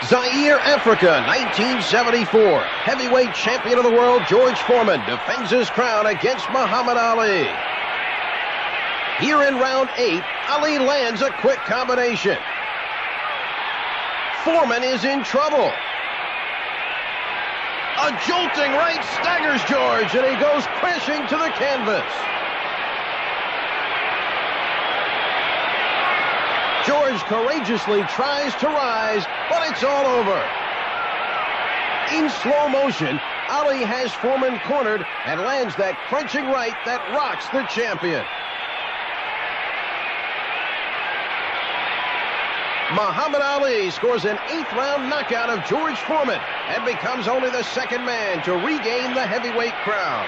Zaire, Africa, 1974. Heavyweight champion of the world George Foreman defends his crown against Muhammad Ali. Here in round 8, Ali lands a quick combination. Foreman is in trouble. A jolting right staggers George, and he goes crashing to the canvas. George courageously tries to rise, but it's all over. In slow motion, Ali has Foreman cornered and lands that crunching right that rocks the champion. Muhammad Ali scores an 8th-round knockout of George Foreman and becomes only the second man to regain the heavyweight crown.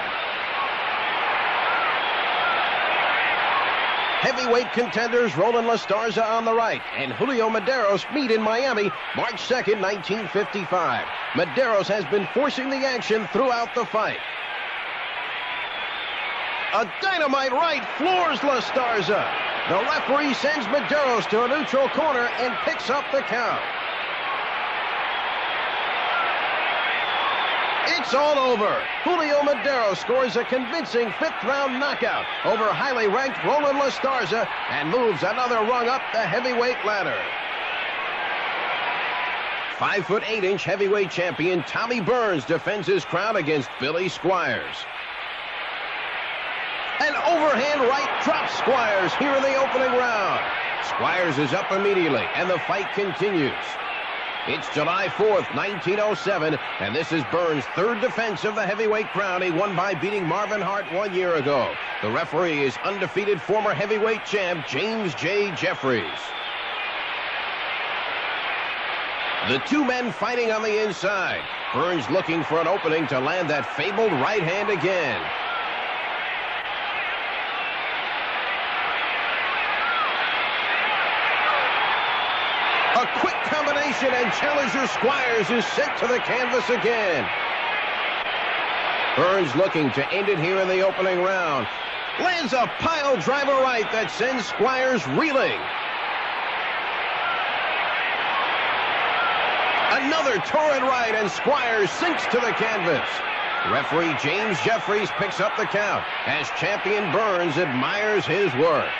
Heavyweight contenders Roland La Starza on the right and Julio Medeiros meet in Miami March 2nd, 1955. Medeiros has been forcing the action throughout the fight. A dynamite right floors La Starza. The referee sends Medeiros to a neutral corner and picks up the count. It's all over. Julio Medeiros scores a convincing 5th-round knockout over highly ranked Roland La Starza and moves another rung up the heavyweight ladder. 5'8" heavyweight champion Tommy Burns defends his crown against Billy Squires. An overhand right drops Squires here in the opening round. Squires is up immediately, and the fight continues. It's July 4th, 1907, and this is Burns' 3rd defense of the heavyweight crown he won by beating Marvin Hart 1 year ago. The referee is undefeated former heavyweight champ James J. Jeffries. The two men fighting on the inside. Burns looking for an opening to land that fabled right hand again. A quick combination, and challenger Squires is sent to the canvas again. Burns looking to end it here in the opening round. Lands a pile driver right that sends Squires reeling. Another torrid right, and Squires sinks to the canvas. Referee James Jeffries picks up the count as champion Burns admires his work.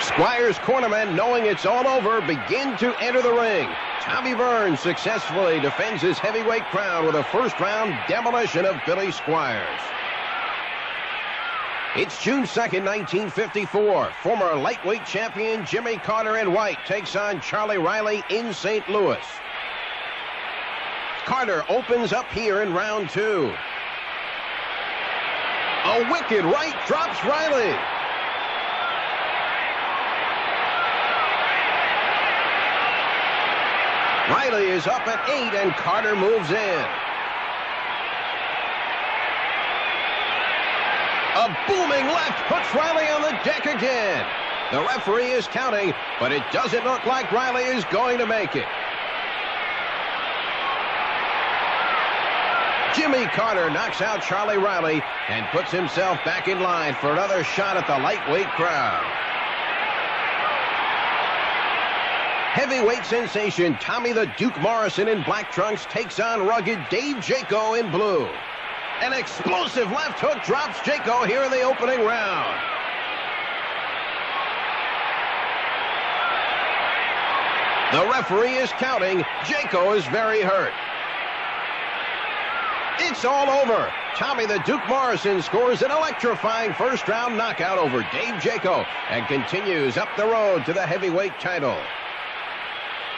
Squires' cornermen, knowing it's all over, begin to enter the ring. Tommy Burns successfully defends his heavyweight crown with a 1st-round demolition of Billy Squires. It's June 2nd, 1954. Former lightweight champion Jimmy Carter in white takes on Charlie Riley in St. Louis. Carter opens up here in round 2. A wicked right drops Riley. Riley is up at 8, and Carter moves in. A booming left puts Riley on the deck again. The referee is counting, but it doesn't look like Riley is going to make it. Jimmy Carter knocks out Charlie Riley and puts himself back in line for another shot at the lightweight crown. Heavyweight sensation Tommy the Duke Morrison in black trunks takes on rugged Dave Jaco in blue. An explosive left hook drops Jaco here in the opening round. The referee is counting. Jaco is very hurt. It's all over. Tommy the Duke Morrison scores an electrifying 1st-round knockout over Dave Jaco and continues up the road to the heavyweight title.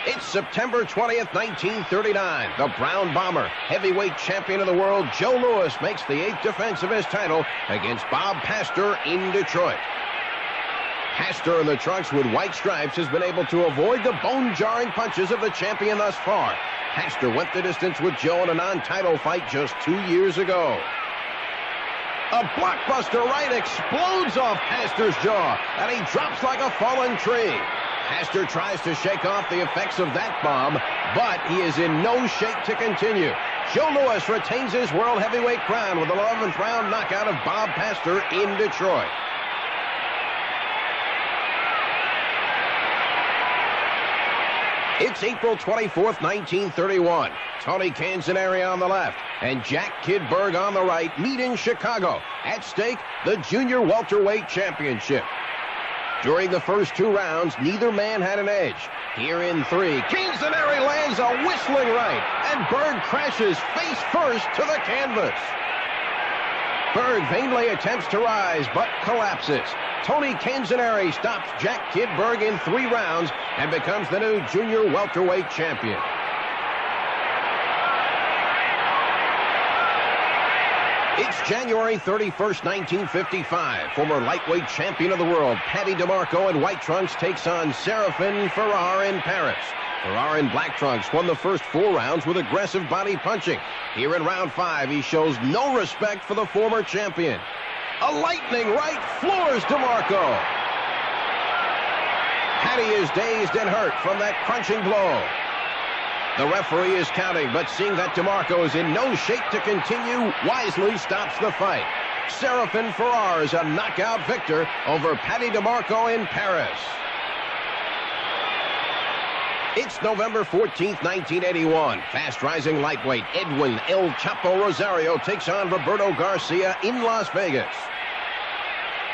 It's September 20th, 1939. The Brown Bomber, heavyweight champion of the world, Joe Louis, makes the 8th defense of his title against Bob Pastor in Detroit. Pastor in the trunks with white stripes has been able to avoid the bone-jarring punches of the champion thus far. Pastor went the distance with Joe in a non-title fight just 2 years ago. A blockbuster right explodes off Pastor's jaw, and he drops like a fallen tree. Pastor tries to shake off the effects of that bomb, but he is in no shape to continue. Joe Louis retains his world heavyweight crown with an 11th round knockout of Bob Pastor in Detroit. It's April 24th, 1931. Tony Canzoneri on the left and Jack Kid Berg on the right meet in Chicago. At stake, the Junior Welterweight Championship. During the first 2 rounds, neither man had an edge. Here in 3, Canzoneri lands a whistling right, and Berg crashes face first to the canvas. Berg vainly attempts to rise, but collapses. Tony Canzoneri stops Jack Kid Berg in 3 rounds and becomes the new Junior Welterweight Champion. It's January 31st, 1955. Former lightweight champion of the world, Paddy DeMarco in white trunks takes on Séraphin Ferrer in Paris. Ferrer in black trunks won the first 4 rounds with aggressive body punching. Here in round 5, he shows no respect for the former champion. A lightning right floors DeMarco. Paddy is dazed and hurt from that crunching blow. The referee is counting, but seeing that DeMarco is in no shape to continue, wisely stops the fight. Séraphin Ferrer is a knockout victor over Paddy DeMarco in Paris. It's November 14th, 1981. Fast-rising lightweight Edwin El Chapo Rosario takes on Roberto Garcia in Las Vegas.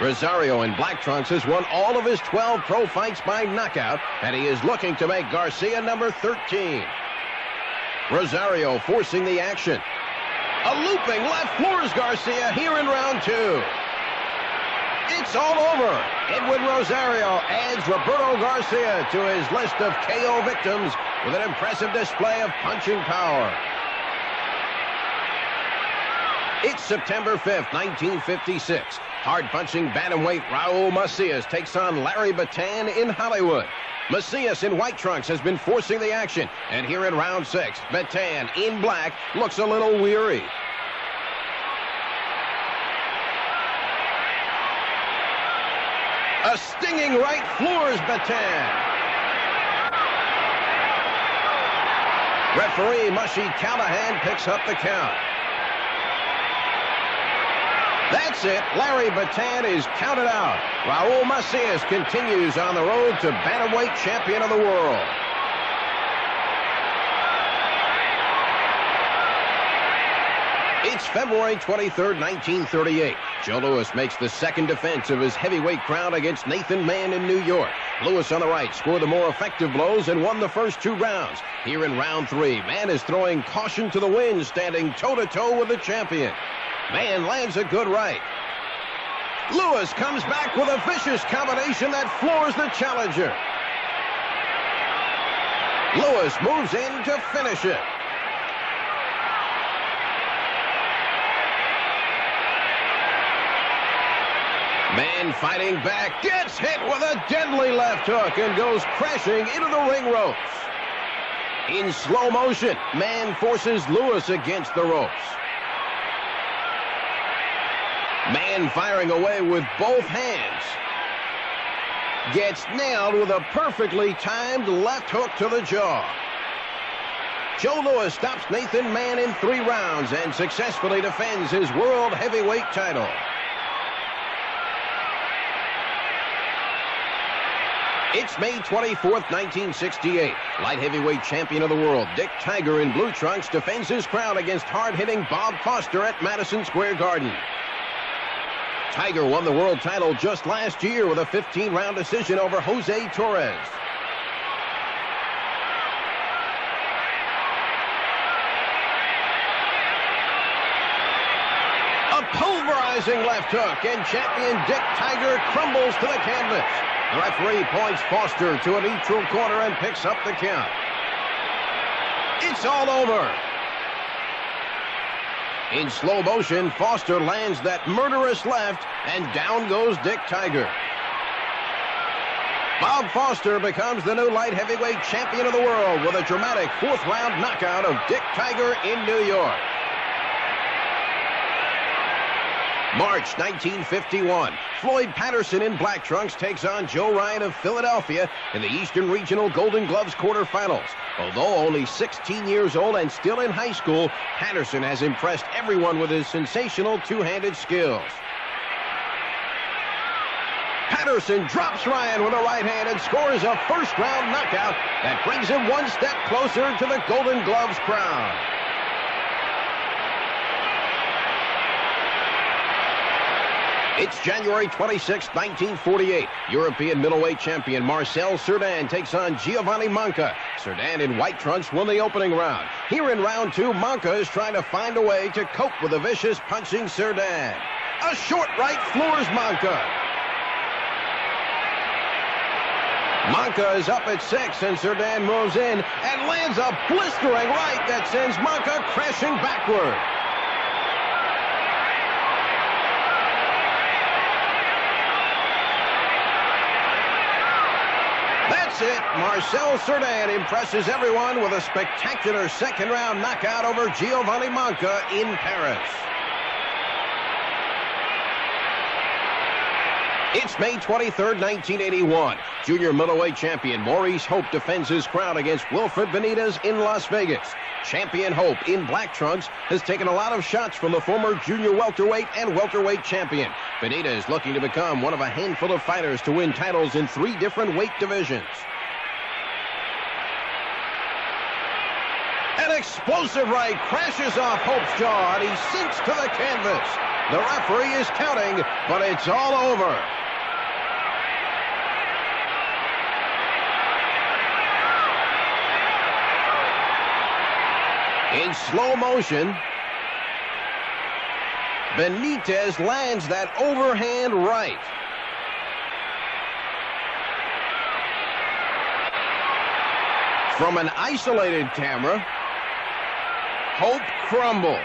Rosario in black trunks has won all of his 12 pro fights by knockout, and he is looking to make Garcia number 13. Rosario forcing the action. A looping left floors Garcia here in round 2. It's all over. Edwin Rosario adds Roberto Garcia to his list of KO victims with an impressive display of punching power. It's September 5th, 1956. Hard-punching bantamweight Raul Macias takes on Larry Bataan in Hollywood. Macias in white trunks has been forcing the action, and here in round 6, Bataan in black looks a little weary. A stinging right floors Bataan. Referee Mushy Callahan picks up the count. That's it. Larry Bataan is counted out. Raul Macias continues on the road to bantamweight champion of the world. It's February 23rd, 1938. Joe Louis makes the second defense of his heavyweight crown against Nathan Mann in New York. Louis on the right scored the more effective blows and won the first 2 rounds. Here in round 3, Mann is throwing caution to the wind, standing toe-to-toe with the champion. Mann lands a good right. Louis comes back with a vicious combination that floors the challenger. Louis moves in to finish it. Mann fighting back, gets hit with a deadly left hook and goes crashing into the ring ropes. In slow motion, Mann forces Louis against the ropes. Mann firing away with both hands. Gets nailed with a perfectly timed left hook to the jaw. Joe Louis stops Nathan Mann in 3 rounds and successfully defends his world heavyweight title. It's May 24th, 1968. Light heavyweight champion of the world, Dick Tiger in blue trunks, defends his crown against hard-hitting Bob Foster at Madison Square Garden. Tiger won the world title just last year with a 15-round decision over Jose Torres. A pulverizing left hook, and champion Dick Tiger crumbles to the canvas. The referee points Foster to a neutral corner and picks up the count. It's all over. In slow motion, Foster lands that murderous left, and down goes Dick Tiger. Bob Foster becomes the new light heavyweight champion of the world with a dramatic 4th-round knockout of Dick Tiger in New York. March 1951. Floyd Patterson in black trunks takes on Joe Ryan of Philadelphia in the Eastern Regional Golden Gloves quarterfinals. Although only 16 years old and still in high school, Patterson has impressed everyone with his sensational 2-handed skills. Patterson drops Ryan with a right hand and scores a first-round knockout that brings him one step closer to the Golden Gloves crown. It's January 26, 1948. European middleweight champion Marcel Cerdan takes on Giovanni Manca. Cerdan in white trunks won the opening round. Here in round two, Manca is trying to find a way to cope with the vicious punching Cerdan. A short right floors Manca. Manca is up at 6, and Cerdan moves in and lands a blistering right that sends Manca crashing backward. That's it. Marcel Cerdan impresses everyone with a spectacular second-round knockout over Giovanni Manca in Paris. It's May 23rd, 1981. Junior middleweight champion Maurice Hope defends his crown against Wilfred Benitez in Las Vegas. Champion Hope, in black trunks, has taken a lot of shots from the former junior welterweight and welterweight champion. Benitez looking to become one of a handful of fighters to win titles in 3 different weight divisions. An explosive right crashes off Hope's jaw, and he sinks to the canvas. The referee is counting, but it's all over. In slow motion, Benitez lands that overhand right. From an isolated camera, Hope crumbles.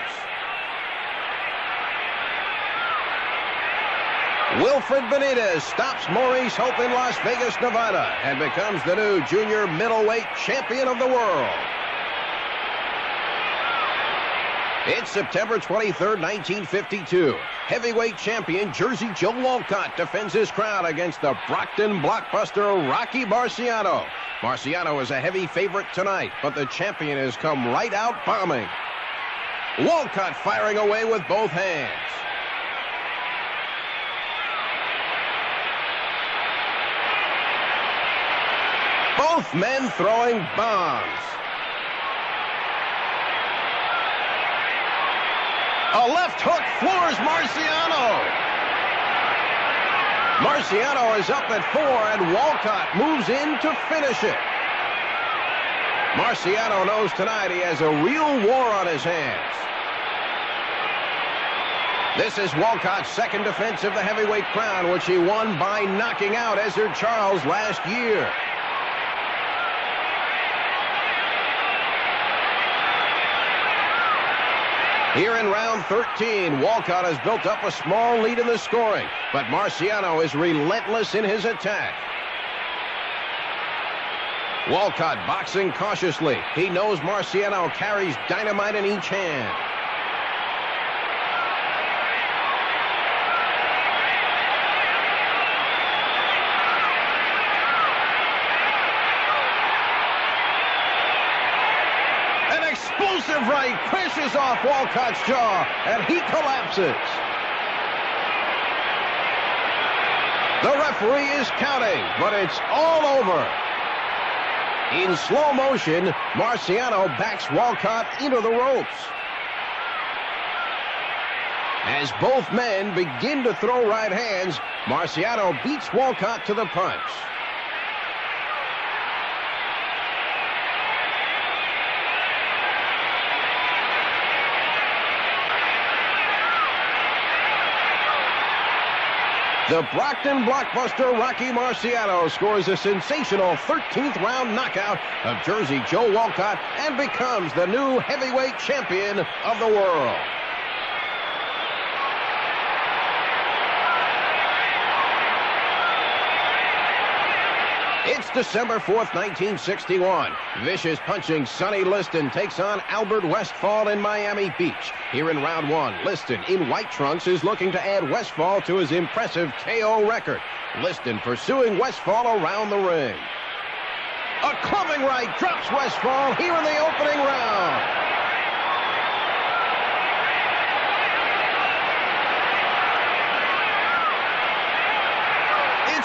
Wilfred Benitez stops Maurice Hope in Las Vegas, Nevada, and becomes the new junior middleweight champion of the world. It's September 23rd, 1952. Heavyweight champion Jersey Joe Walcott defends his crown against the Brockton blockbuster Rocky Marciano. Marciano is a heavy favorite tonight, but the champion has come right out bombing. Walcott firing away with both hands. Both men throwing bombs. A left hook floors Marciano. Marciano is up at 4, and Walcott moves in to finish it. Marciano knows tonight he has a real war on his hands. This is Walcott's second defense of the heavyweight crown, which he won by knocking out Ezzard Charles last year. Here in round 13, Walcott has built up a small lead in the scoring, but Marciano is relentless in his attack. Walcott boxing cautiously. He knows Marciano carries dynamite in each hand. Explosive right crashes off Walcott's jaw, and he collapses. The referee is counting, but it's all over. In slow motion, Marciano backs Walcott into the ropes. As both men begin to throw right hands, Marciano beats Walcott to the punch. The Brockton blockbuster Rocky Marciano scores a sensational 13th round knockout of Jersey Joe Walcott and becomes the new heavyweight champion of the world. It's December 4th, 1961. Vicious punching Sonny Liston takes on Albert Westfall in Miami Beach. Here in round 1, Liston in white trunks is looking to add Westfall to his impressive KO record. Liston pursuing Westfall around the ring. A clubbing right drops Westfall here in the opening round.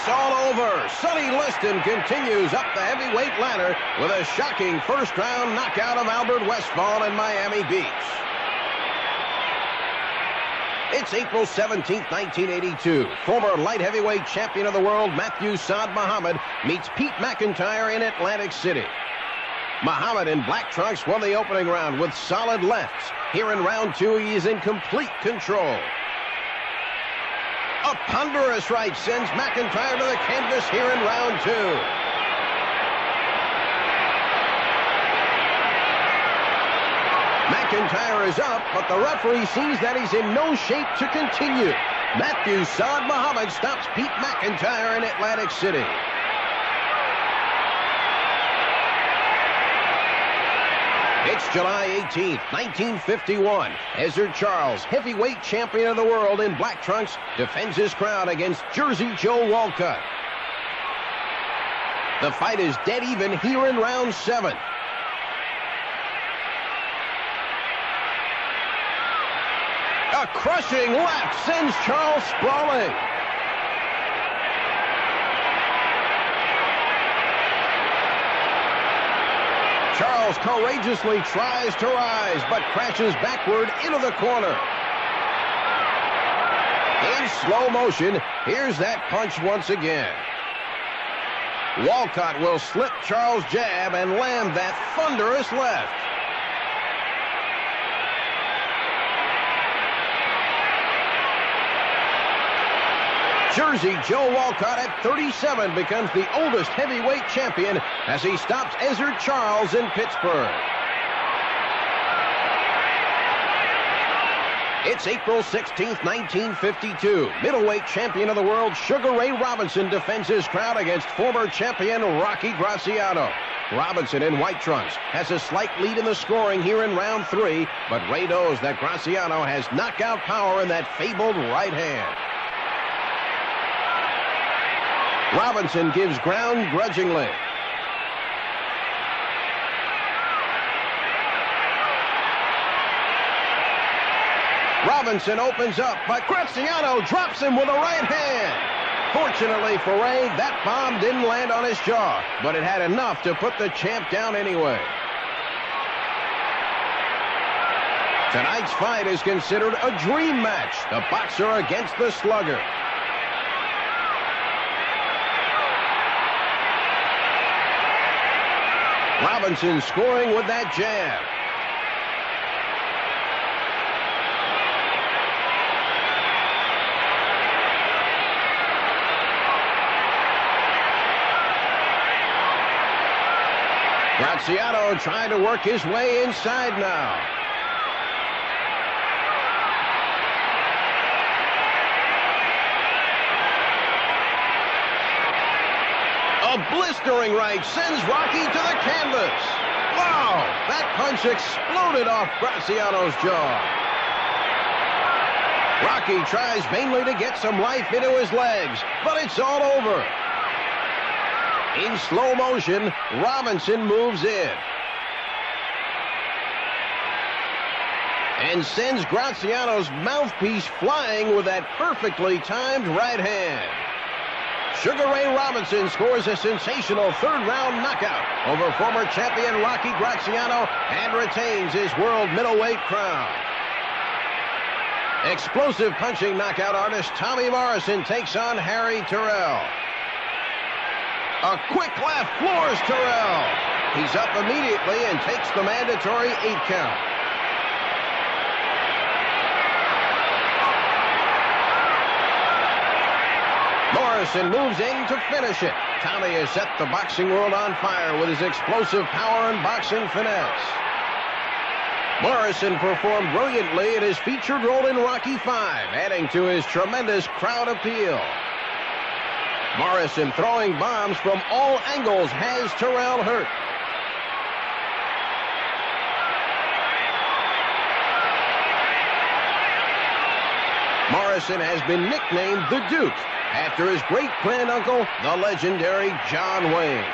It's all over. Sonny Liston continues up the heavyweight ladder with a shocking first-round knockout of Albert Westphal in Miami Beach. It's April 17, 1982. Former light heavyweight champion of the world Matthew Saad Muhammad meets Pete McIntyre in Atlantic City. Muhammad in black trunks won the opening round with solid lefts. Here in round two, he is in complete control. A ponderous right sends McIntyre to the canvas here in round two. McIntyre is up, but the referee sees that he's in no shape to continue. Matthew Saad Muhammad stops Pete McIntyre in Atlantic City. It's July 18th, 1951. Ezzard Charles, heavyweight champion of the world in black trunks, defends his crown against Jersey Joe Walcott. The fight is dead even here in round 7. A crushing left sends Charles sprawling. Charles courageously tries to rise, but crashes backward into the corner. In slow motion, here's that punch once again. Walcott will slip Charles' jab and land that thunderous left. Jersey Joe Walcott at 37 becomes the oldest heavyweight champion as he stops Ezzard Charles in Pittsburgh. It's April 16th, 1952. Middleweight champion of the world Sugar Ray Robinson defends his crown against former champion Rocky Graziano. Robinson in white trunks has a slight lead in the scoring here in round 3, but Ray knows that Graziano has knockout power in that fabled right hand. Robinson gives ground grudgingly. Robinson opens up, but Graziano drops him with a right hand. Fortunately for Ray, that bomb didn't land on his jaw, but it had enough to put the champ down anyway. Tonight's fight is considered a dream match, the boxer against the slugger. Robinson scoring with that jab. Graziano trying to work his way inside now. A blistering right sends Rocky to the canvas. Wow, that punch exploded off Graziano's jaw. Rocky tries vainly to get some life into his legs, but it's all over. In slow motion, Robinson moves in and sends Graziano's mouthpiece flying with that perfectly timed right hand. Sugar Ray Robinson scores a sensational third-round knockout over former champion Rocky Graziano and retains his world middleweight crown. Explosive punching knockout artist Tommy Morrison takes on Harry Terrell. A quick left floors Terrell. He's up immediately and takes the mandatory 8 count. Morrison moves in to finish it. Tommy has set the boxing world on fire with his explosive power and boxing finesse. Morrison performed brilliantly in his featured role in Rocky V, adding to his tremendous crowd appeal. Morrison throwing bombs from all angles has Terrell hurt. Morrison has been nicknamed the Duke after his great-granduncle, the legendary John Wayne.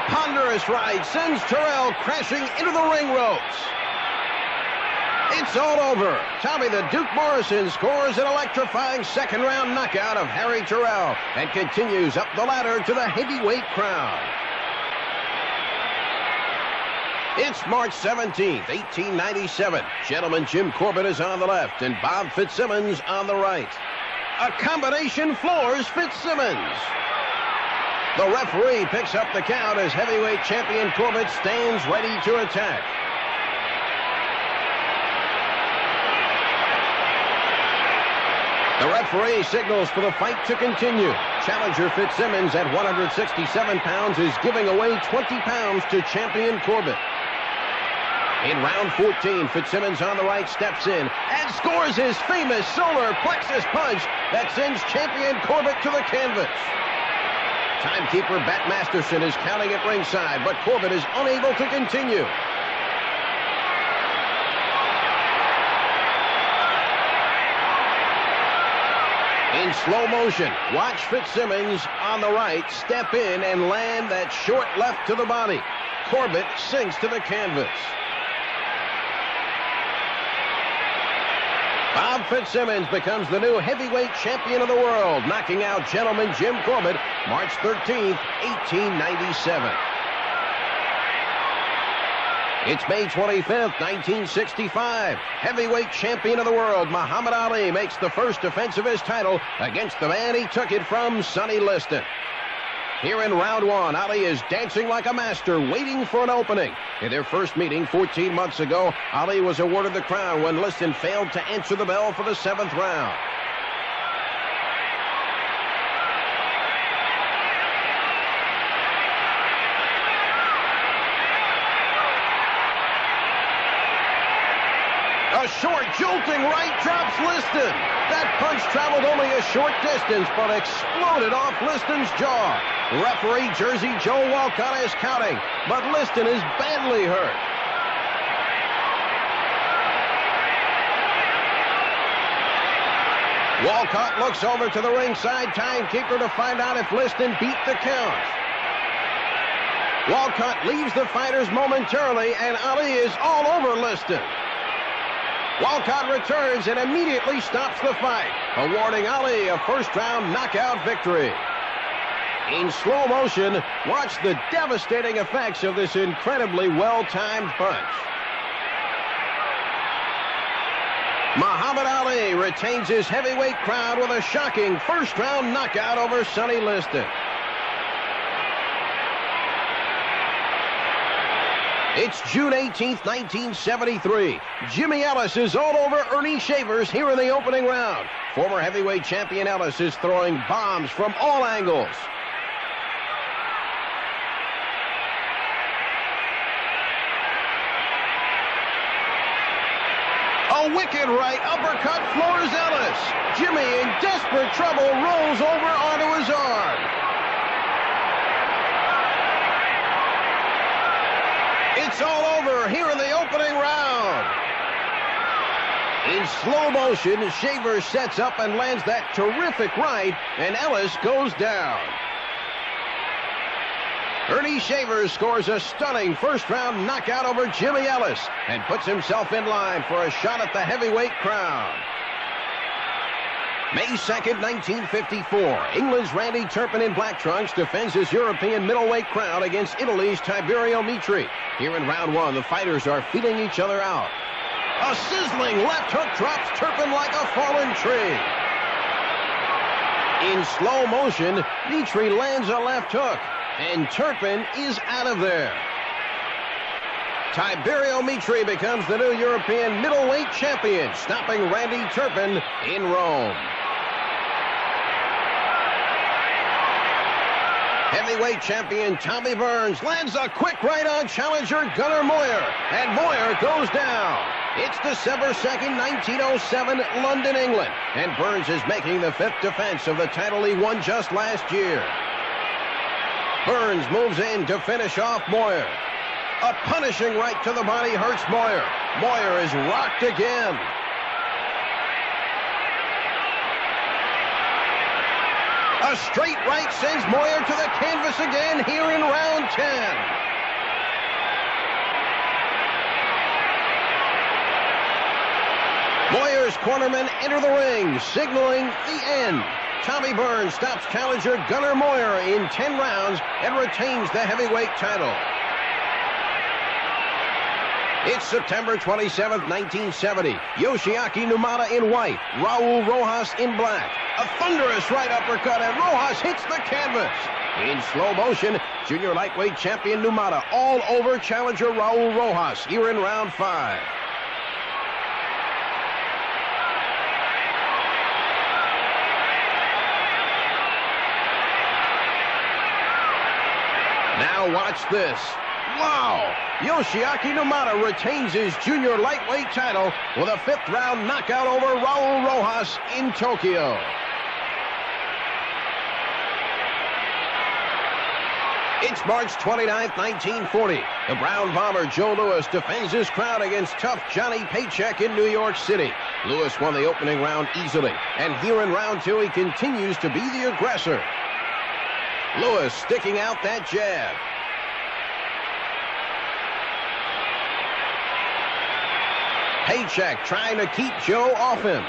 ponderous right sends Terrell crashing into the ring ropes. It's all over. Tommy the Duke Morrison scores an electrifying second-round knockout of Harry Terrell and continues up the ladder to the heavyweight crown. It's March 17th, 1897. Gentleman Jim Corbett is on the left and Bob Fitzsimmons on the right. A combination floors Fitzsimmons. The referee picks up the count as heavyweight champion Corbett stands ready to attack. The referee signals for the fight to continue. Challenger Fitzsimmons at 167 pounds is giving away 20 pounds to champion Corbett. In round 14, Fitzsimmons on the right steps in and scores his famous solar plexus punch that sends champion Corbett to the canvas. Timekeeper Bat Masterson is counting at ringside, but Corbett is unable to continue. In slow motion, watch Fitzsimmons on the right step in and land that short left to the body. Corbett sinks to the canvas. Bob Fitzsimmons becomes the new heavyweight champion of the world, knocking out gentleman Jim Corbett March 13th, 1897. It's May 25th, 1965. Heavyweight champion of the world, Muhammad Ali, makes the first defense of his title against the man he took it from, Sonny Liston. Here in round one, Ali is dancing like a master, waiting for an opening. In their first meeting 14 months ago, Ali was awarded the crown when Liston failed to answer the bell for the 7th round. A short, jolting right drops Liston. That punch traveled only a short distance, but exploded off Liston's jaw. Referee Jersey Joe Walcott is counting, but Liston is badly hurt. Walcott looks over to the ringside timekeeper to find out if Liston beat the count. Walcott leaves the fighters momentarily, and Ali is all over Liston. Walcott returns and immediately stops the fight, awarding Ali a first-round knockout victory. In slow motion, watch the devastating effects of this incredibly well-timed punch. Muhammad Ali retains his heavyweight crown with a shocking first-round knockout over Sonny Liston. It's June 18th, 1973. Jimmy Ellis is all over Ernie Shavers here in the opening round. Former heavyweight champion Ellis is throwing bombs from all angles. A wicked right uppercut floors Ellis. Jimmy, in desperate trouble, rolls over onto his arm. It's all over here in the opening round. In slow motion, Shavers sets up and lands that terrific right, and Ellis goes down. Ernie Shavers scores a stunning first-round knockout over Jimmy Ellis and puts himself in line for a shot at the heavyweight crown. May 2nd, 1954. England's Randy Turpin in black trunks defends his European middleweight crown against Italy's Tiberio Mitri. Here in round one, the fighters are feeling each other out. A sizzling left hook drops Turpin like a fallen tree. In slow motion, Mitri lands a left hook, and Turpin is out of there. Tiberio Mitri becomes the new European middleweight champion, stopping Randy Turpin in Rome. Heavyweight champion Tommy Burns lands a quick right on challenger Gunnar Moyer, and Moyer goes down. It's December 2nd, 1907, London, England, and Burns is making the 5th defense of the title he won just last year. Burns moves in to finish off Moyer. A punishing right to the body hurts Moyer. Moyer is rocked again. A straight right sends Moyer to the canvas again here in round 10. Moyer's cornermen enter the ring, signaling the end. Tommy Burns stops challenger Gunnar Moyer in 10 rounds and retains the heavyweight title. It's September 27, 1970. Yoshiaki Numata in white, Raul Rojas in black. A thunderous right uppercut, and Rojas hits the canvas. In slow motion, junior lightweight champion Numata all over challenger Raul Rojas here in round 5. Now watch this. Wow! Yoshiaki Numata retains his junior lightweight title with a 5th round knockout over Raul Rojas in Tokyo. It's March 29th, 1940. The Brown Bomber Joe Louis defends his crown against tough Johnny Paycheck in New York City. Louis won the opening round easily, and here in round 2 he continues to be the aggressor. Louis sticking out that jab. Paycheck trying to keep Joe off him.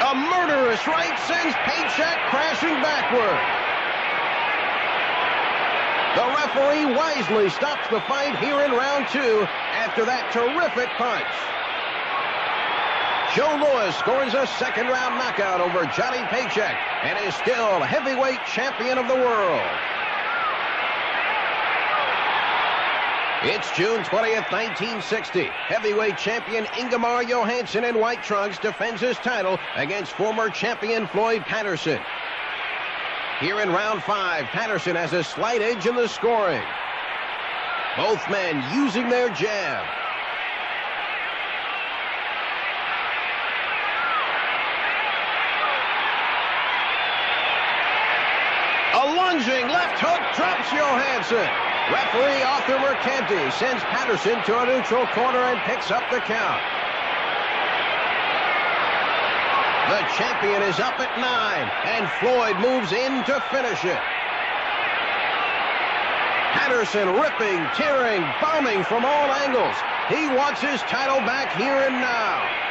A murderous right sends Paycheck crashing backward. The referee wisely stops the fight here in round 2 after that terrific punch. Joe Louis scores a 2nd round knockout over Johnny Paycheck and is still heavyweight champion of the world. It's June 20th, 1960. Heavyweight champion Ingemar Johansson in white trunks defends his title against former champion Floyd Patterson. Here in round 5, Patterson has a slight edge in the scoring. Both men using their jab. A lunging left hook drops Johansson. Referee Arthur Mercanti sends Patterson to a neutral corner and picks up the count. The champion is up at 9, and Floyd moves in to finish it. Patterson ripping, tearing, bombing from all angles. He wants his title back here and now.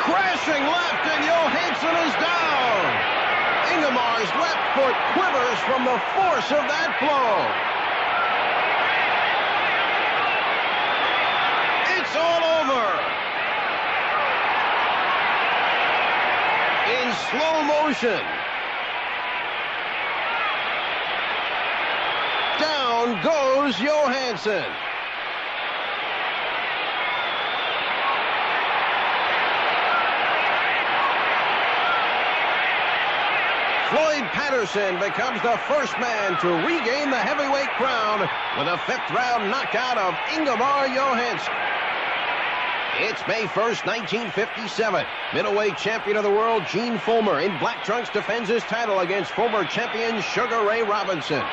Crashing left, and Johansson is down. Ingemar's left foot quivers from the force of that blow. It's all over. In slow motion. Down goes Johansson. Floyd Patterson becomes the first man to regain the heavyweight crown with a 5th round knockout of Ingemar Johansson. It's May 1st, 1957. Middleweight champion of the world Gene Fulmer in black trunks defends his title against former champion Sugar Ray Robinson.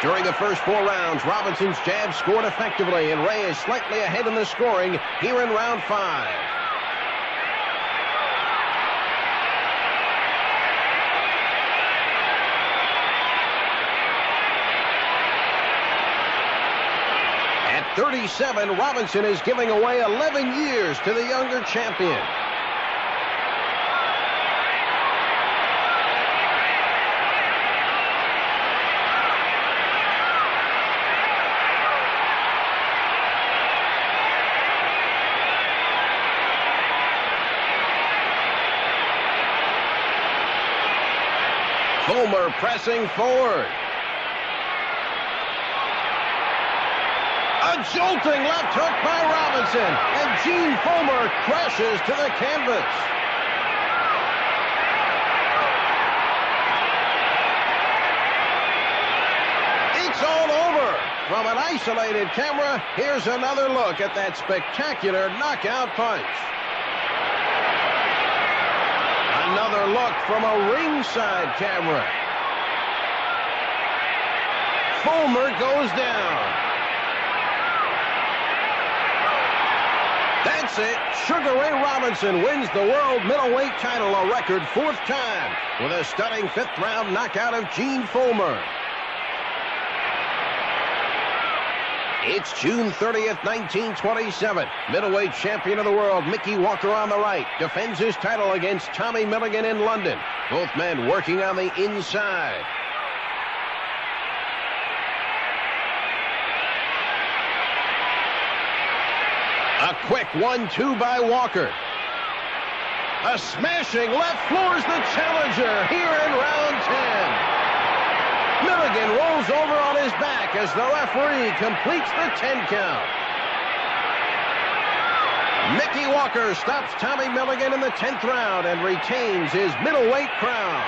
During the first 4 rounds, Robinson's jab scored effectively, and Ray is slightly ahead in the scoring here in round 5. At 37, Robinson is giving away 11 years to the younger champion. Fulmer pressing forward. A jolting left hook by Robinson, and Gene Fullmer crashes to the canvas. It's all over. From an isolated camera, here's another look at that spectacular knockout punch. Another look from a ringside camera. Fullmer goes down. That's it. Sugar Ray Robinson wins the world middleweight title a record 4th time with a stunning 5th round knockout of Gene Fullmer. It's June 30th, 1927. Middleweight champion of the world, Mickey Walker on the right, defends his title against Tommy Milligan in London. Both men working on the inside. A quick 1-2 by Walker. A smashing left floors the challenger here in round 10. Milligan rolls over on his back as the referee completes the 10 count. Mickey Walker stops Tommy Milligan in the 10th round and retains his middleweight crown.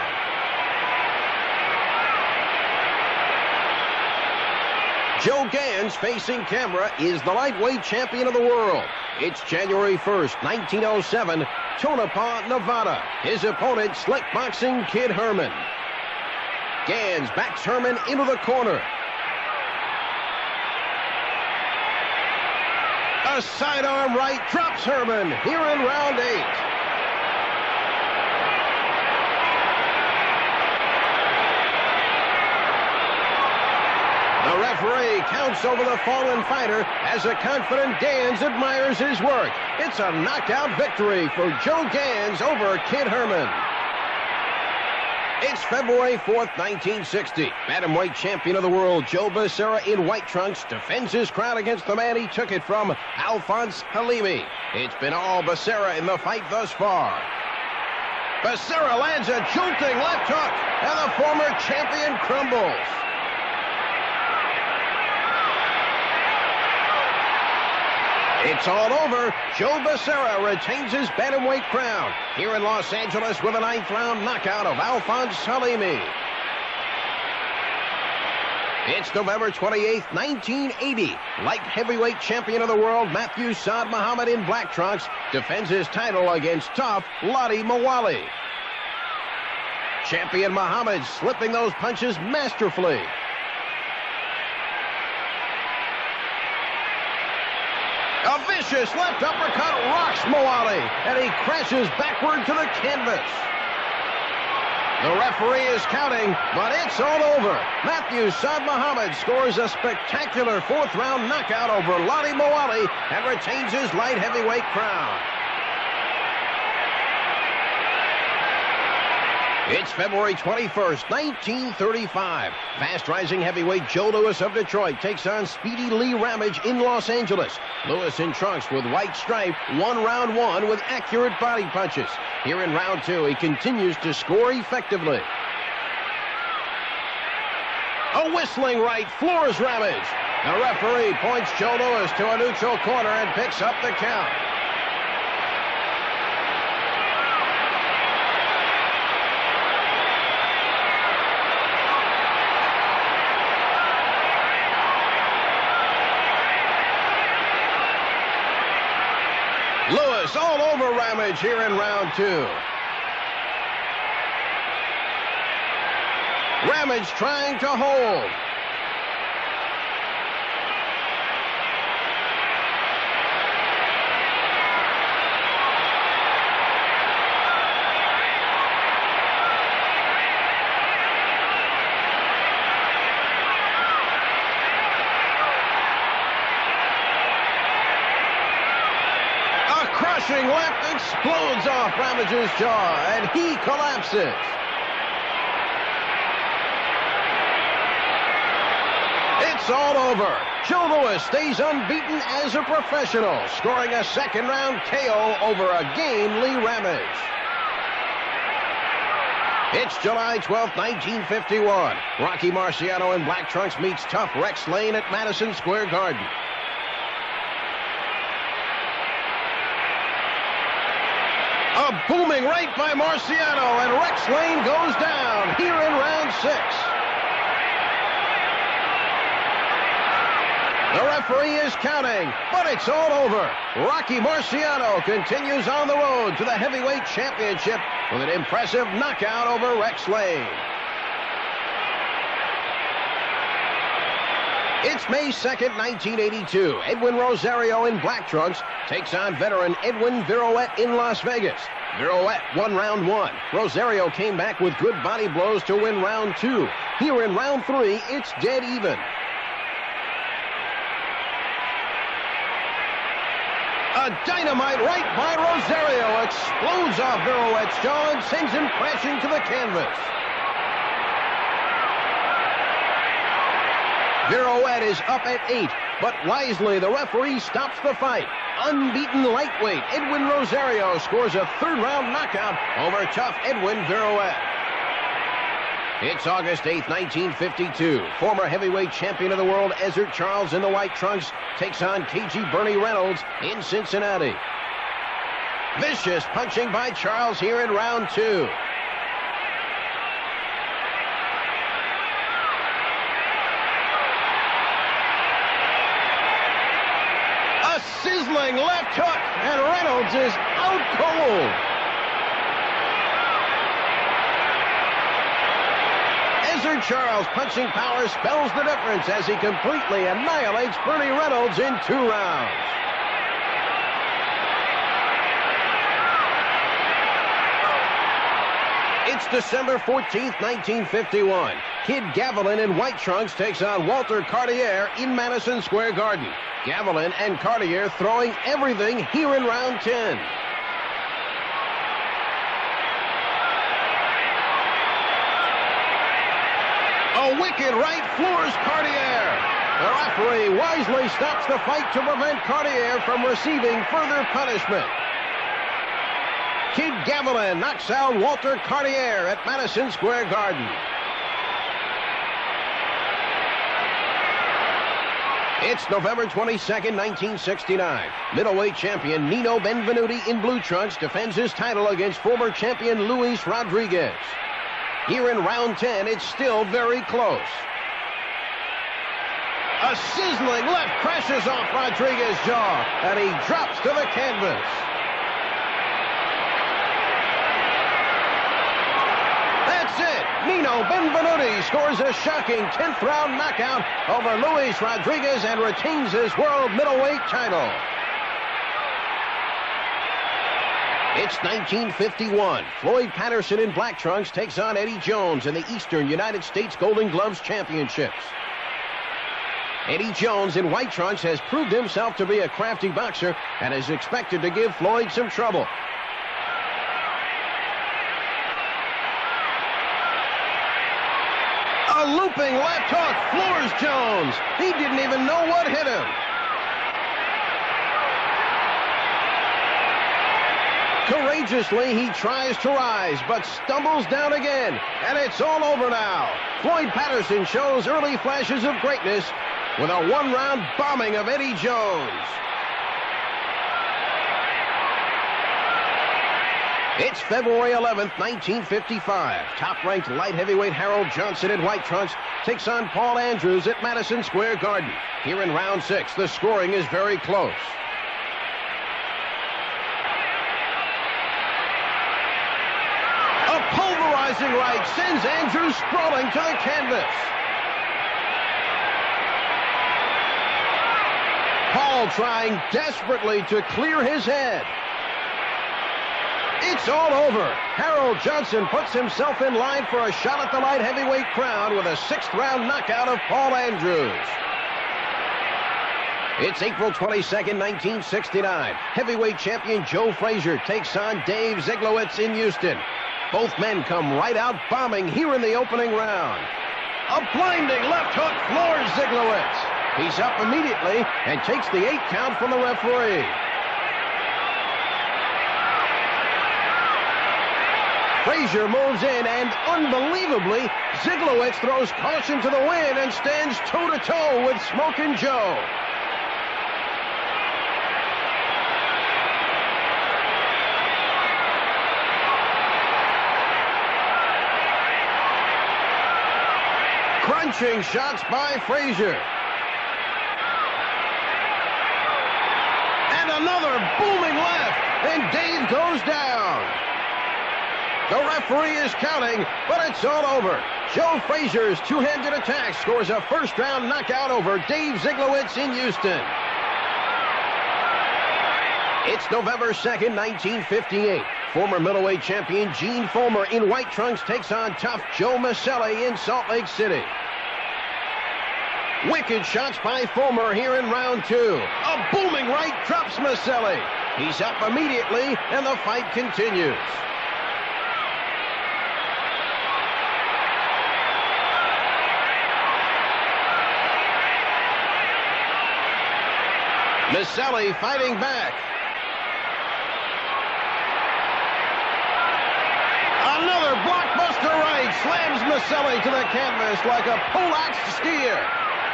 Joe Gans, facing camera, is the lightweight champion of the world. It's January 1st, 1907, Tonopah, Nevada. His opponent, Slick Boxing Kid Herman. Gans backs Herman into the corner. A sidearm right drops Herman here in round 8. The referee counts over the fallen fighter as a confident Gans admires his work. It's a knockout victory for Joe Gans over Kid Herman. It's February 4th, 1960. Bantamweight champion of the world, Joe Becerra in white trunks, defends his crown against the man he took it from, Alphonse Halimi. It's been all Becerra in the fight thus far. Becerra lands a jolting left hook, and the former champion crumbles. It's all over. Joe Becerra retains his bantamweight crown here in Los Angeles with a 9th round knockout of Alphonse Halimi. It's November 28th, 1980. Light heavyweight champion of the world, Matthew Saad Muhammad in black trunks, defends his title against tough Lottie Mawali. Champion Muhammad slipping those punches masterfully. A vicious left uppercut rocks Mawali, and he crashes backward to the canvas. The referee is counting, but it's all over. Matthew Saad Muhammad scores a spectacular 4th round knockout over Lottie Mawali and retains his light heavyweight crown. It's February 21st, 1935. Fast-rising heavyweight Joe Louis of Detroit takes on Speedy Lee Ramage in Los Angeles. Louis in trunks with white stripe, won round 1 with accurate body punches. Here in round 2, he continues to score effectively. A whistling right floors Ramage. The referee points Joe Louis to a neutral corner and picks up the count. Louis all over Ramage here in round 2. Ramage trying to hold. Crushing left explodes off Ramage's jaw, and he collapses. It's all over. Joe Louis stays unbeaten as a professional, scoring a 2nd round KO over a game Lee Ramage. It's July 12th, 1951. Rocky Marciano in black trunks meets tough Rex Lane at Madison Square Garden. A booming right by Marciano, and Rex Lane goes down here in round 6. The referee is counting, but it's all over. Rocky Marciano continues on the road to the heavyweight championship with an impressive knockout over Rex Lane. It's May 2nd, 1982. Edwin Rosario in black trunks takes on veteran Edwin Virouette in Las Vegas. Virouette won round 1. Rosario came back with good body blows to win round 2. Here in round 3, it's dead even. A dynamite right by Rosario explodes off Virouette's jaw and sends him crashing to the canvas. Virouette is up at 8, but wisely the referee stops the fight. Unbeaten lightweight Edwin Rosario scores a third-round knockout over tough Edwin Virouette. It's August 8th, 1952. Former heavyweight champion of the world Ezzard Charles in the white trunks takes on KG Bernie Reynolds in Cincinnati. Vicious punching by Charles here in round 2. A sizzling left hook, and Reynolds is out cold. Ezzard Charles' punching power spells the difference as he completely annihilates Bernie Reynolds in 2 rounds. It's December 14th, 1951. Kid Gavilan in white trunks takes on Walter Cartier in Madison Square Garden. Gavilan and Cartier throwing everything here in round 10. A wicked right floors Cartier. The referee wisely stops the fight to prevent Cartier from receiving further punishment. Kid Gavilan knocks out Walter Cartier at Madison Square Garden. It's November 22nd, 1969. Middleweight champion Nino Benvenuti in blue trunks defends his title against former champion Luis Rodriguez. Here in round 10, it's still very close. A sizzling left crashes off Rodriguez's jaw, and he drops to the canvas. That's it. Nino Benvenuti scores a shocking 10th round knockout over Luis Rodriguez and retains his world middleweight title. It's 1951. Floyd Patterson in black trunks takes on Eddie Jones in the Eastern United States Golden Gloves Championships. Eddie Jones in white trunks has proved himself to be a crafty boxer and is expected to give Floyd some trouble. A looping left hook floors Jones. He didn't even know what hit him. Courageously, he tries to rise, but stumbles down again, and it's all over now. Floyd Patterson shows early flashes of greatness with a 1-round bombing of Eddie Jones. It's February 11th, 1955. Top-ranked light heavyweight Harold Johnson in white trunks takes on Paul Andrews at Madison Square Garden. Here in round 6, the scoring is very close. Pulverizing right sends Andrews sprawling to the canvas. Paul trying desperately to clear his head. It's all over. Harold Johnson puts himself in line for a shot at the light heavyweight crown with a 6th round knockout of Paul Andrews. It's April 22nd, 1969. Heavyweight champion Joe Frazier takes on Dave Zeglowitz in Houston. Both men come right out bombing here in the opening round. A blinding left hook floors Zeglowitz. He's up immediately and takes the 8 count from the referee. Frazier moves in, and unbelievably, Zeglowitz throws caution to the wind and stands toe-to-toe with Smokin' Joe. Punching shots by Frazier. And another booming left. And Dave goes down. The referee is counting, but it's all over. Joe Frazier's two-handed attack scores a first-round knockout over Dave Ziglowitz in Houston. It's November 2nd, 1958. Former middleweight champion Gene Fullmer in white trunks takes on tough Joe Maselli in Salt Lake City. Wicked shots by Fullmer here in round two. A booming right drops Maselli. He's up immediately, and the fight continues. Maselli fighting back. Another blockbuster right slams Maselli to the canvas like a poleaxed steer.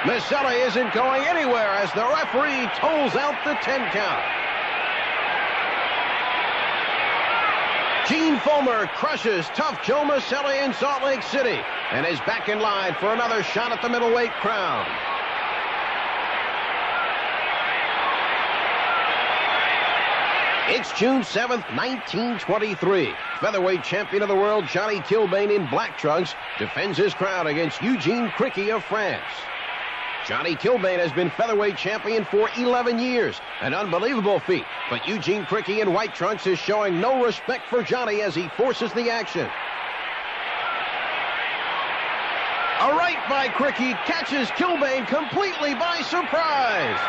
Maselli isn't going anywhere as the referee tolls out the 10 count. Gene Fullmer crushes tough Joe Maselli in Salt Lake City and is back in line for another shot at the middleweight crown. It's June 7th, 1923. Featherweight champion of the world Johnny Kilbane in black trunks defends his crown against Eugene Criqui of France. Johnny Kilbane has been featherweight champion for 11 years. An unbelievable feat, but Eugene Criqui in white trunks is showing no respect for Johnny as he forces the action. A right by Criqui catches Kilbane completely by surprise.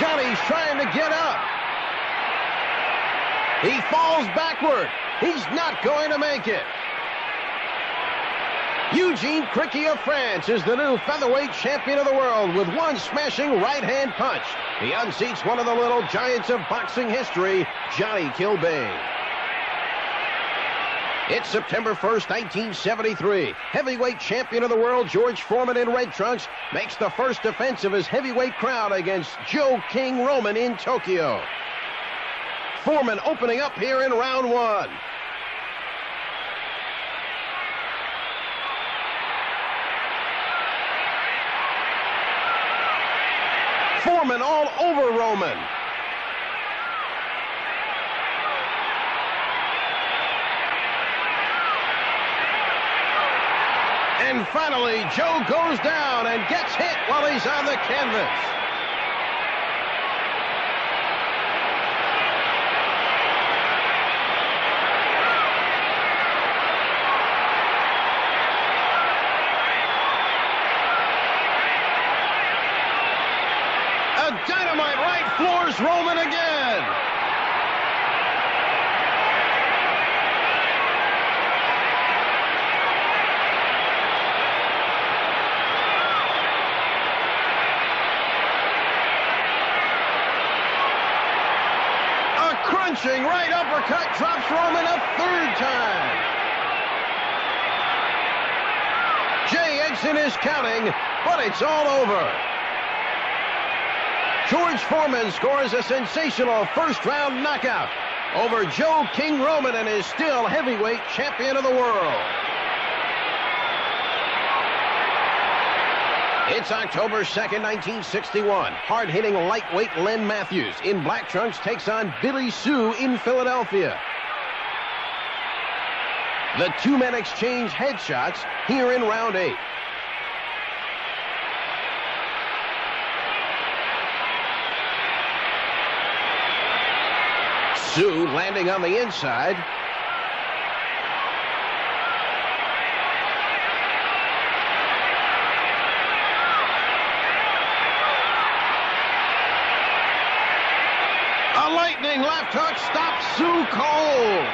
Johnny's trying to get up. He falls backward. He's not going to make it. Eugene Criqui of France is the new featherweight champion of the world with one smashing right-hand punch. He unseats one of the little giants of boxing history, Johnny Kilbane. It's September 1st, 1973. Heavyweight champion of the world George Foreman in red trunks makes the first defense of his heavyweight crown against Joe King Roman in Tokyo. Foreman opening up here in round one. Foreman all over Roman. And finally, Joe goes down and gets hit while he's on the canvas. Dynamite right floors Roman again. A crunching right uppercut drops Roman a third time. Jay Edson is counting, but it's all over. George Foreman scores a sensational first-round knockout over Joe King Roman and is still heavyweight champion of the world. It's October 2nd, 1961. Hard-hitting lightweight Len Matthews in black trunks takes on Billy Sue in Philadelphia. The two men exchange headshots here in round 8. Sue landing on the inside. A lightning left hook stops Sue cold.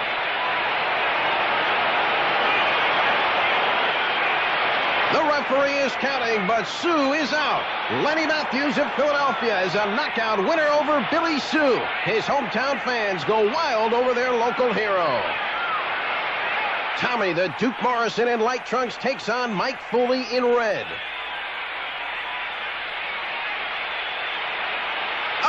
The referee is counting, but Sue is out. Lenny Matthews of Philadelphia is a knockout winner over Billy Sue. His hometown fans go wild over their local hero. Tommy the Duke Morrison in light trunks takes on Mike Foley in red.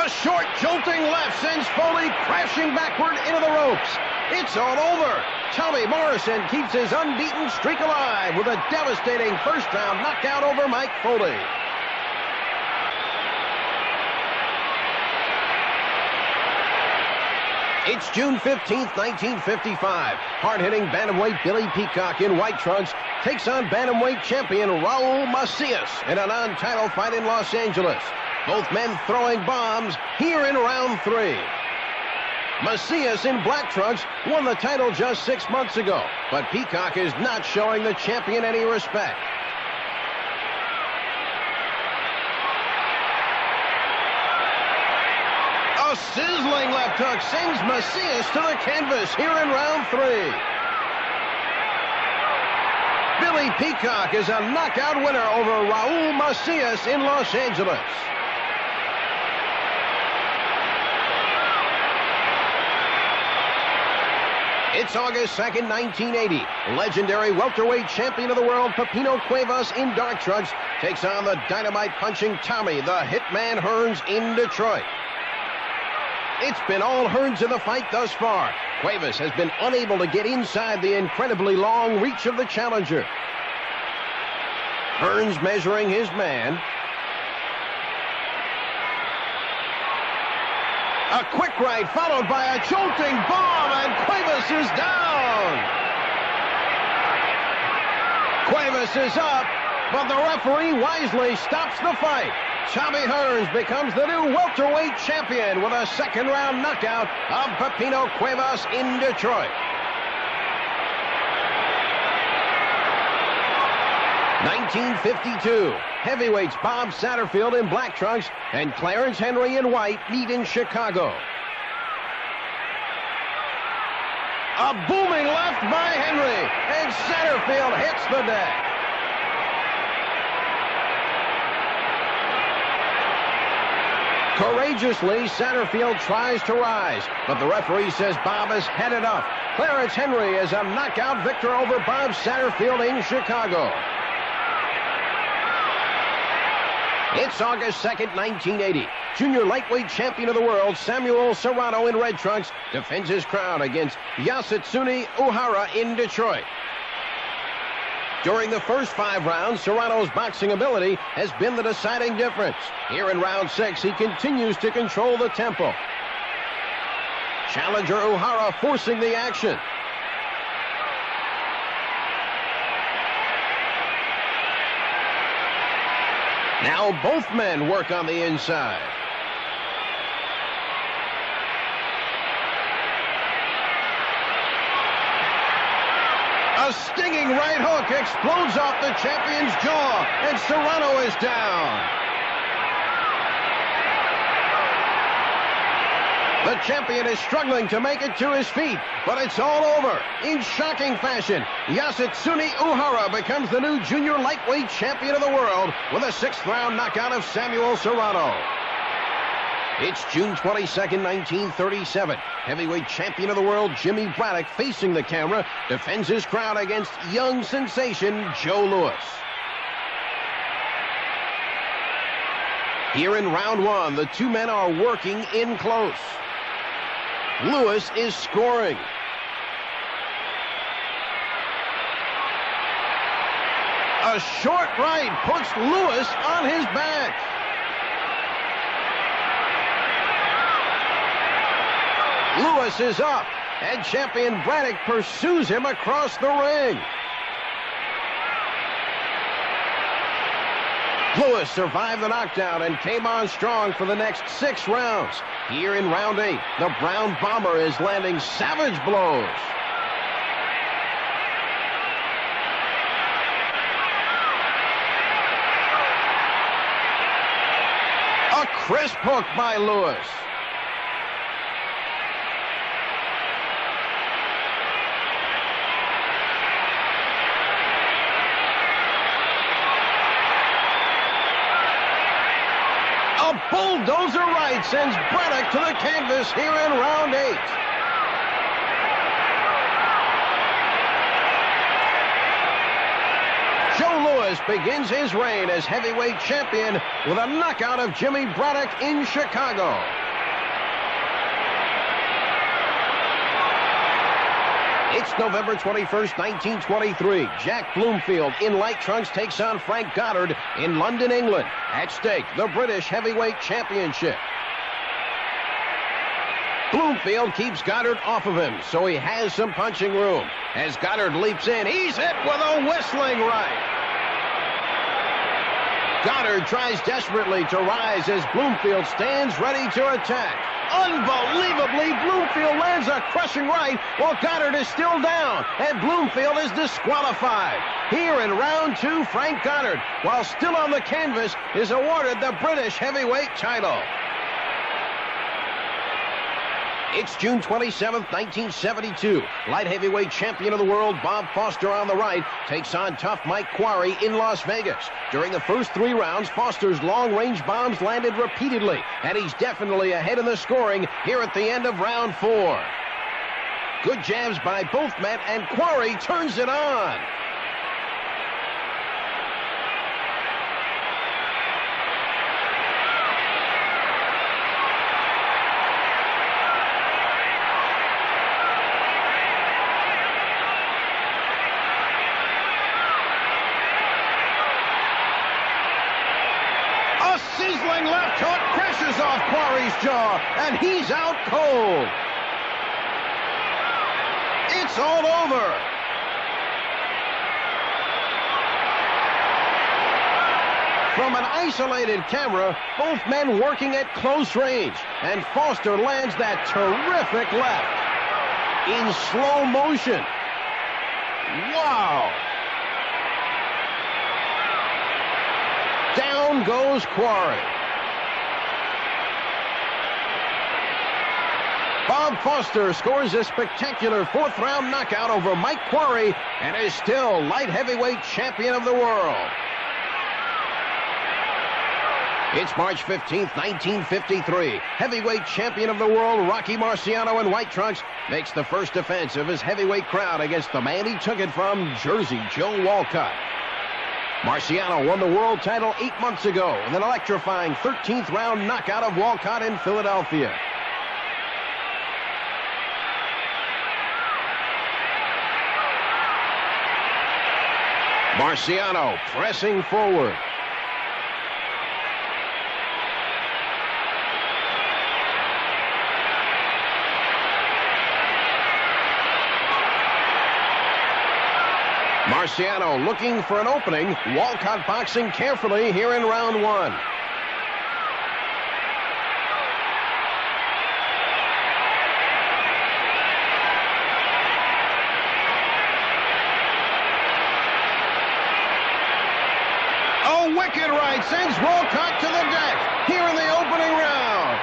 A short jolting left sends Foley crashing backward into the ropes. It's all over. Tommy Morrison keeps his unbeaten streak alive with a devastating first-round knockout over Mike Foley. It's June 15th, 1955. Hard-hitting bantamweight Billy Peacock in white trunks takes on bantamweight champion Raul Macias in a non-title fight in Los Angeles. Both men throwing bombs here in round 3. Macias in black trunks won the title just 6 months ago, but Peacock is not showing the champion any respect. A sizzling left hook sends Macias to the canvas here in round 3. Billy Peacock is a knockout winner over Raul Macias in Los Angeles. It's August 2nd, 1980. Legendary welterweight champion of the world Pepino Cuevas in dark trunks takes on the dynamite-punching Tommy, the Hitman Hearns in Detroit. It's been all Hearns in the fight thus far. Cuevas has been unable to get inside the incredibly long reach of the challenger. Hearns measuring his man. A quick right followed by a jolting bomb, and Cuevas is down. Cuevas is up, but the referee wisely stops the fight. Tommy Hearns becomes the new welterweight champion with a second-round knockout of Pepino Cuevas in Detroit. 1952. Heavyweights Bob Satterfield in black trunks and Clarence Henry in white meet in Chicago. A booming left by Henry, and Satterfield hits the deck. Courageously, Satterfield tries to rise, but the referee says Bob has had enough. Clarence Henry is a knockout victor over Bob Satterfield in Chicago. It's August 2nd, 1980. Junior lightweight champion of the world Samuel Serrano in red trunks defends his crown against Yasutsuni Uhara in Detroit. During the first 5 rounds, Serrano's boxing ability has been the deciding difference. Here in round 6, he continues to control the tempo. Challenger Uhara forcing the action. Now both men work on the inside. A stinging right hook explodes off the champion's jaw, and Serrano is down. The champion is struggling to make it to his feet, but it's all over. In shocking fashion, Yasutsuni Uhara becomes the new junior lightweight champion of the world with a 6th-round knockout of Samuel Serrano. It's June 22nd, 1937. Heavyweight champion of the world Jimmy Braddock, facing the camera, defends his crown against young sensation Joe Louis. Here in round 1, the two men are working in close. Louis is scoring. A short right puts Louis on his back. Louis is up, and champion Braddock pursues him across the ring. Louis survived the knockdown and came on strong for the next 6 rounds. Here in round 8, the Brown Bomber is landing savage blows. A crisp hook by Louis. A bulldozer right sends Braddock to the canvas here in round 8. Joe Louis begins his reign as heavyweight champion with a knockout of Jimmy Braddock in Chicago. It's November 21st, 1923. Jack Bloomfield in light trunks takes on Frank Goddard in London, England. At stake, the British Heavyweight Championship. Bloomfield keeps Goddard off of him, so he has some punching room. As Goddard leaps in, he's hit with a whistling right. Goddard tries desperately to rise as Bloomfield stands ready to attack. Unbelievably, Bloomfield lands a crushing right while Goddard is still down, and Bloomfield is disqualified. Here in round two, Frank Goddard, while still on the canvas, is awarded the British heavyweight title. It's June 27th, 1972. Light heavyweight champion of the world, Bob Foster on the right, takes on tough Mike Quarry in Las Vegas. During the first 3 rounds, Foster's long-range bombs landed repeatedly, and he's definitely ahead in the scoring here at the end of round 4. Good jabs by both men, and Quarry turns it on. Sizzling left hook crashes off Quarry's jaw, and he's out cold. It's all over. From an isolated camera, both men working at close range, and Foster lands that terrific left in slow motion. Wow. Down goes Quarry. Bob Foster scores a spectacular 4th-round knockout over Mike Quarry and is still light heavyweight champion of the world. It's March 15th, 1953. Heavyweight champion of the world, Rocky Marciano in white trunks, makes the first defense of his heavyweight crown against the man he took it from, Jersey Joe Walcott. Marciano won the world title 8 months ago with an electrifying 13th round knockout of Walcott in Philadelphia. Marciano pressing forward. Marciano looking for an opening. Walcott boxing carefully here in round 1. A wicked right sends Walcott to the deck here in the opening round.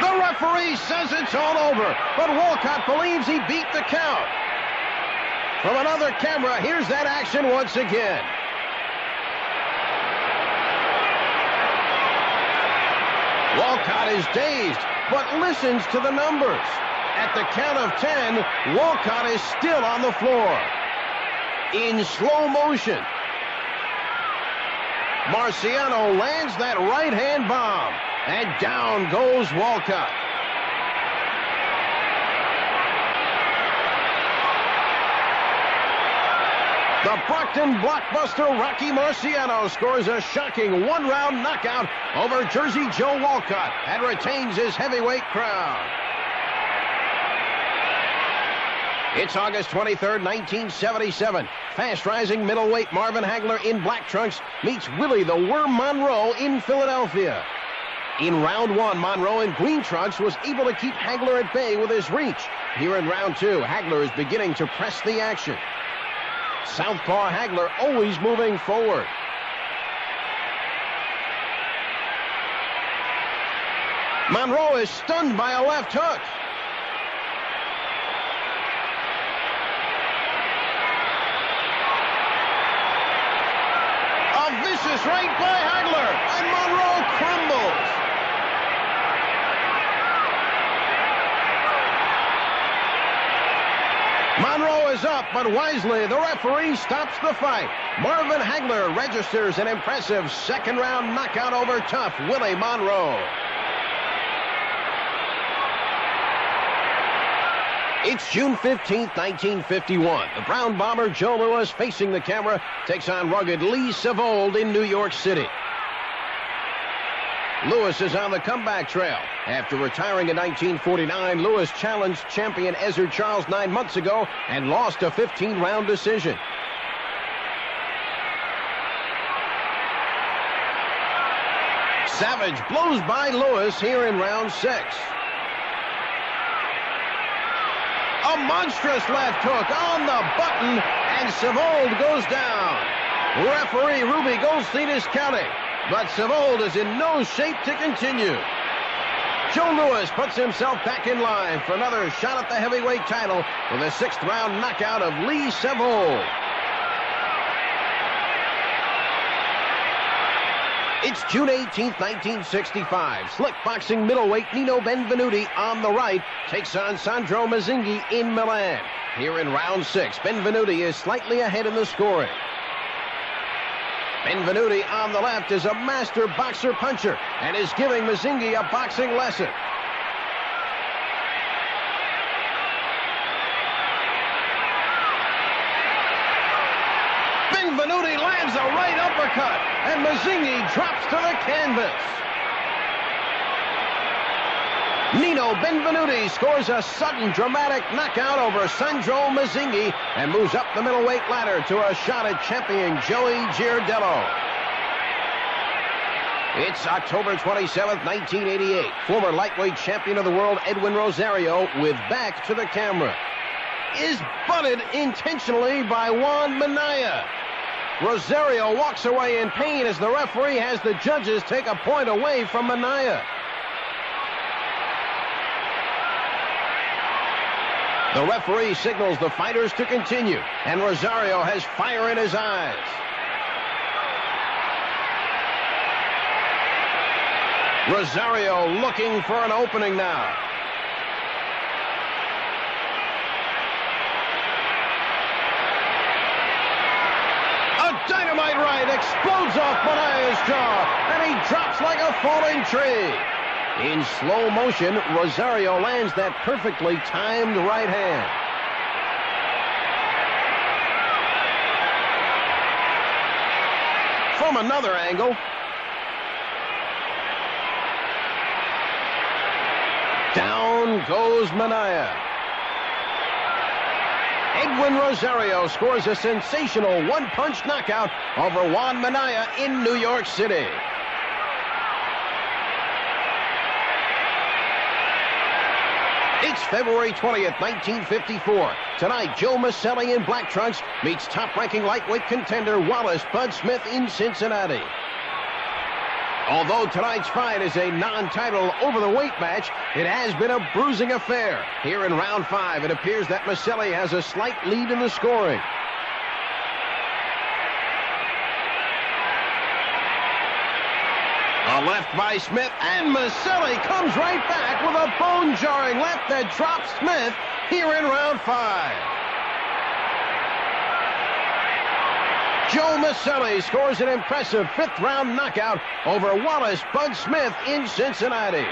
The referee says it's all over, but Walcott believes he beat the count. From another camera, here's that action once again. Walcott is dazed, but listens to the numbers. At the count of 10, Walcott is still on the floor. In slow motion, Marciano lands that right-hand bomb. And down goes Walcott. The Brockton blockbuster Rocky Marciano scores a shocking 1-round knockout over Jersey Joe Walcott and retains his heavyweight crown. It's August 23rd, 1977. Fast-rising middleweight Marvin Hagler in black trunks meets Willie the Worm Monroe in Philadelphia. In round 1, Monroe in green trunks was able to keep Hagler at bay with his reach. Here in round 2, Hagler is beginning to press the action. Southpaw Hagler always moving forward. Monroe is stunned by a left hook. A vicious right by Hagler, and Monroe crumbles. Monroe is up, but wisely, the referee stops the fight. Marvin Hagler registers an impressive 2nd-round knockout over tough Willie Monroe. It's June 15th, 1951. The Brown bomber Joe Louis, facing the camera, takes on rugged Lee Savold in New York City. Louis is on the comeback trail. After retiring in 1949, Louis challenged champion Ezzard Charles 9 months ago and lost a 15-round decision. Savage blows by Louis here in round 6. A monstrous left hook on the button, and Savold goes down. Referee Ruby Goldstein is counting, but Savold is in no shape to continue. Joe Louis puts himself back in line for another shot at the heavyweight title with a 6th-round knockout of Lee Savold. It's June 18th, 1965. Slick boxing middleweight Nino Benvenuti on the right takes on Sandro Mazzinghi in Milan. Here in round 6, Benvenuti is slightly ahead in the scoring. Benvenuti on the left is a master boxer-puncher and is giving Mazzinghi a boxing lesson. Benvenuti lands a right uppercut, and Mazzinghi drops to the canvas. Nino Benvenuti scores a sudden dramatic knockout over Sandro Mazzinghi and moves up the middleweight ladder to a shot at champion Joey Giardello. It's October 27th, 1988. Former lightweight champion of the world Edwin Rosario, with back to the camera, is butted intentionally by Juan Minaya. Rosario walks away in pain as the referee has the judges take a point away from Minaya. The referee signals the fighters to continue, and Rosario has fire in his eyes. Rosario looking for an opening now. Dynamite right explodes off Minaya's jaw, and he drops like a falling tree. In slow motion, Rosario lands that perfectly timed right hand. From another angle, down goes Minaya. Edwin Rosario scores a sensational one-punch knockout over Juan Minaya in New York City. It's February 20th, 1954. Tonight, Joe Maselli in black trunks meets top-ranking lightweight contender Wallace Bud Smith in Cincinnati. Although tonight's fight is a non-title over-the-weight match, it has been a bruising affair. Here in round 5, it appears that Maselli has a slight lead in the scoring. A left by Smith, and Maselli comes right back with a bone-jarring left that drops Smith here in round 5. Joe Maselli scores an impressive 5th-round knockout over Wallace Bud Smith in Cincinnati.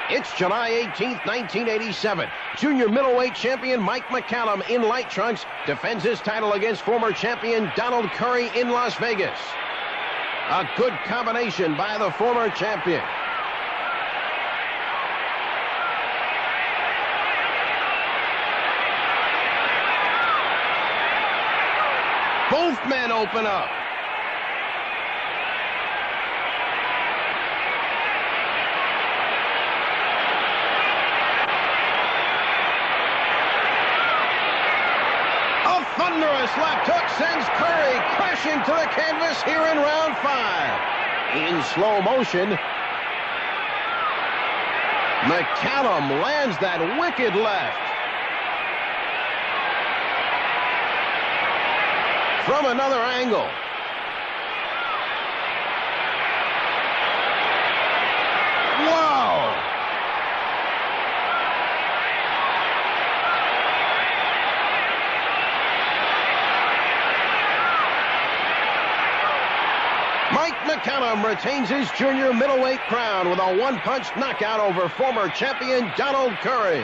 It's July 18th, 1987. Junior middleweight champion Mike McCallum in light trunks defends his title against former champion Donald Curry in Las Vegas. A good combination by the former champion. Both men open up. A thunderous left hook sends Curry crashing to the canvas here in round 5. In slow motion, McCallum lands that wicked left. From another angle. Wow! Mike McCallum retains his junior middleweight crown with a one-punch knockout over former champion Donald Curry.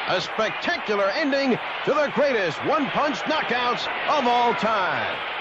A spectacular ending to the greatest one-punch knockouts of all time.